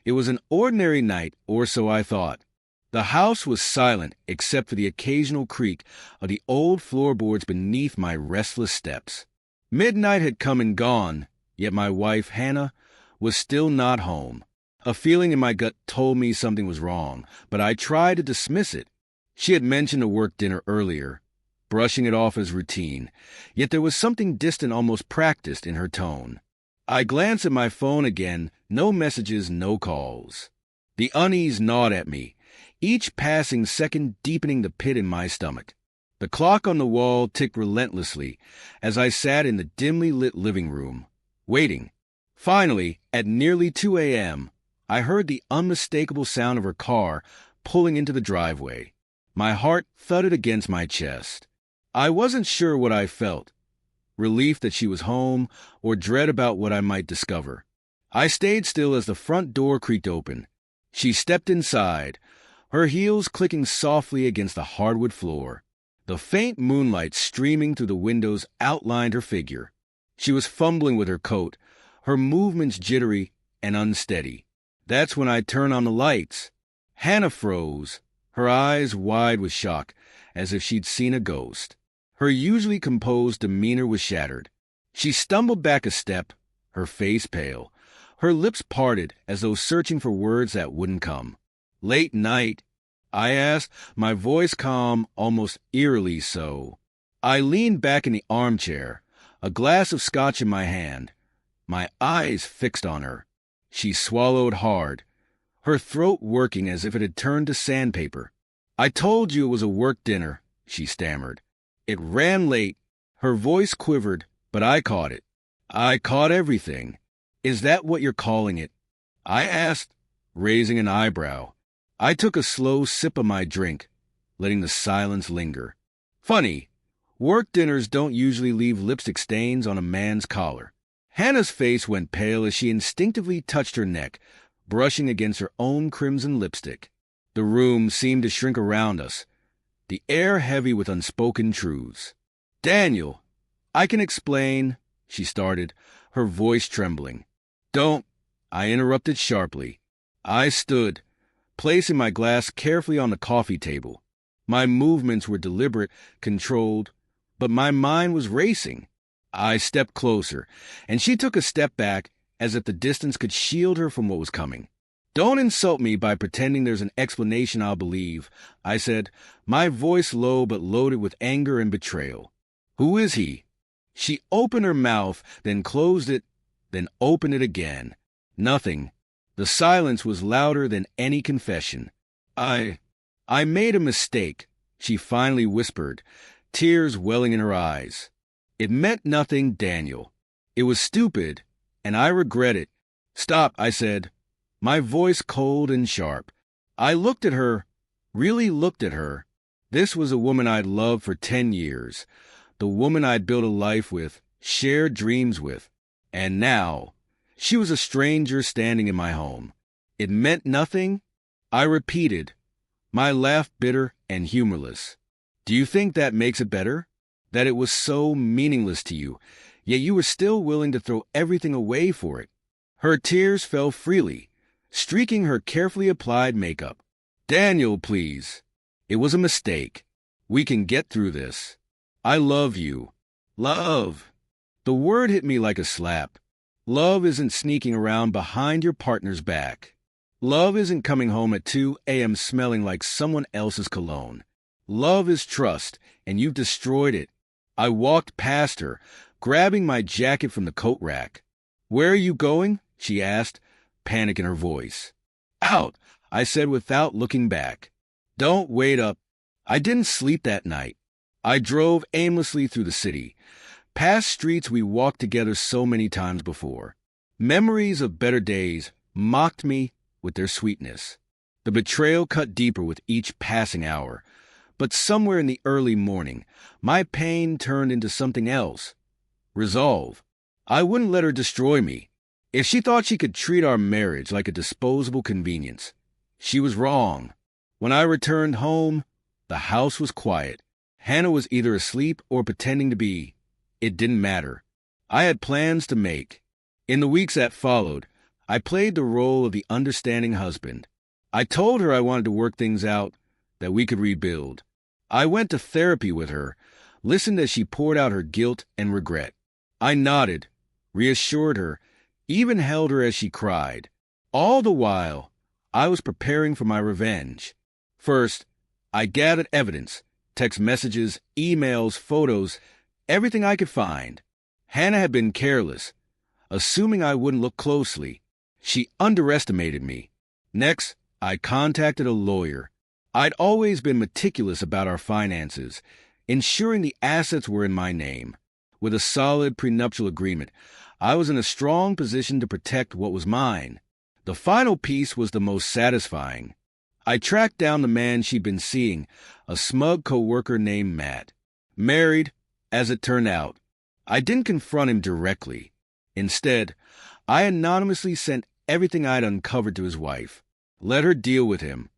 It was an ordinary night, or so I thought. The house was silent except for the occasional creak of the old floorboards beneath my restless steps. Midnight had come and gone, yet my wife, Hannah, was still not home. A feeling in my gut told me something was wrong, but I tried to dismiss it. She had mentioned a work dinner earlier, brushing it off as routine, yet there was something distant, almost practiced, in her tone. I glanced at my phone again, no messages, no calls. The unease gnawed at me, each passing second deepening the pit in my stomach. The clock on the wall ticked relentlessly as I sat in the dimly lit living room, waiting. Finally, at nearly 2 a.m., I heard the unmistakable sound of her car pulling into the driveway. My heart thudded against my chest. I wasn't sure what I felt, relief that she was home or dread about what I might discover. I stayed still as the front door creaked open. She stepped inside, her heels clicking softly against the hardwood floor. The faint moonlight streaming through the windows outlined her figure. She was fumbling with her coat, her movements jittery and unsteady. That's when I turned on the lights. Hannah froze, her eyes wide with shock, as if she'd seen a ghost. Her usually composed demeanor was shattered. She stumbled back a step, her face pale, her lips parted as though searching for words that wouldn't come. "Late night?" I asked, my voice calm, almost eerily so. I leaned back in the armchair, a glass of scotch in my hand, my eyes fixed on her. She swallowed hard, her throat working as if it had turned to sandpaper. "I told you it was a work dinner," she stammered. "It ran late." Her voice quivered, but I caught it. "I caught everything." "Is that what you're calling it?" I asked, raising an eyebrow. I took a slow sip of my drink, letting the silence linger. Funny, work dinners don't usually leave lipstick stains on a man's collar. Hannah's face went pale as she instinctively touched her neck, brushing against her own crimson lipstick. The room seemed to shrink around us, the air heavy with unspoken truths. "Daniel, I can explain," she started, her voice trembling. "Don't," I interrupted sharply. I stood, placing my glass carefully on the coffee table. My movements were deliberate, controlled, but my mind was racing. I stepped closer, and she took a step back, as if the distance could shield her from what was coming. "Don't insult me by pretending there's an explanation I'll believe," I said, my voice low but loaded with anger and betrayal. "Who is he?" She opened her mouth, then closed it, then opened it again. Nothing. The silence was louder than any confession. I made a mistake," she finally whispered, tears welling in her eyes. "It meant nothing, Daniel. It was stupid, and I regret it." "Stop," I said, my voice cold and sharp. I looked at her, really looked at her. This was a woman I'd loved for 10 years, the woman I'd built a life with, shared dreams with. And now, she was a stranger standing in my home. "It meant nothing?" I repeated, my laugh bitter and humorless. "Do you think that makes it better? That it was so meaningless to you, yet you were still willing to throw everything away for it?" Her tears fell freely, streaking her carefully applied makeup. "Daniel, please. It was a mistake. We can get through this. I love you." Love. The word hit me like a slap. Love isn't sneaking around behind your partner's back. Love isn't coming home at 2 a.m. smelling like someone else's cologne. Love is trust, and you've destroyed it. I walked past her, grabbing my jacket from the coat rack. "Where are you going?" she asked, panic in her voice. "Out," I said without looking back. "Don't wait up." I didn't sleep that night. I drove aimlessly through the city, past streets we walked together so many times before. Memories of better days mocked me with their sweetness. The betrayal cut deeper with each passing hour. But somewhere in the early morning, my pain turned into something else. Resolve. I wouldn't let her destroy me. If she thought she could treat our marriage like a disposable convenience, she was wrong. When I returned home, the house was quiet. Hannah was either asleep or pretending to be. It didn't matter. I had plans to make. In the weeks that followed, I played the role of the understanding husband. I told her I wanted to work things out, that we could rebuild. I went to therapy with her, listened as she poured out her guilt and regret. I nodded, reassured her, even held her as she cried. All the while, I was preparing for my revenge. First, I gathered evidence, text messages, emails, photos, everything I could find. Hannah had been careless, assuming I wouldn't look closely. She underestimated me. Next, I contacted a lawyer. I'd always been meticulous about our finances, ensuring the assets were in my name. With a solid prenuptial agreement, I was in a strong position to protect what was mine. The final piece was the most satisfying. I tracked down the man she'd been seeing, a smug coworker named Matt. Married, as it turned out. I didn't confront him directly. Instead, I anonymously sent everything I'd uncovered to his wife. Let her deal with him.